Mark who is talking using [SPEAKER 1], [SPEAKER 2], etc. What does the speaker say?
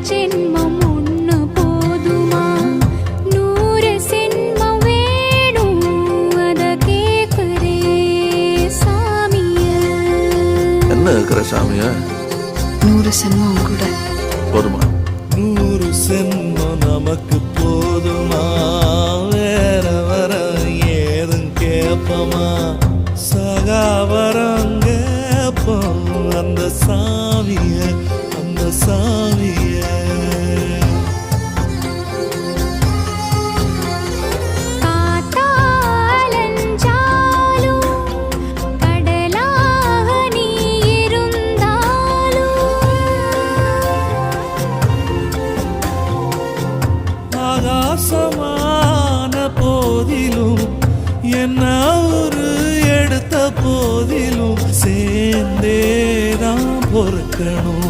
[SPEAKER 1] ஜென்மம் ஒண்ணு போதுமா? 100 ஜென்மம் வேணும், அத கேக்குறே சாமிய.
[SPEAKER 2] என்ன இருக்கிற சாமிய?
[SPEAKER 3] 100 ஜென்மம் கூட
[SPEAKER 2] போதுமா?
[SPEAKER 4] 100 ஜென்மம் நமக்கு போதுமா? வேற வர ஏதும் கேப்பமா? சகாவரம் கேப்போம் அந்த சாமிய, அந்த சாமிய. ஆகாசமான போதிலும் என்ன ஒரு எடுத்த போதிலும் சேர்ந்தேதான் பொறுக்கணும்.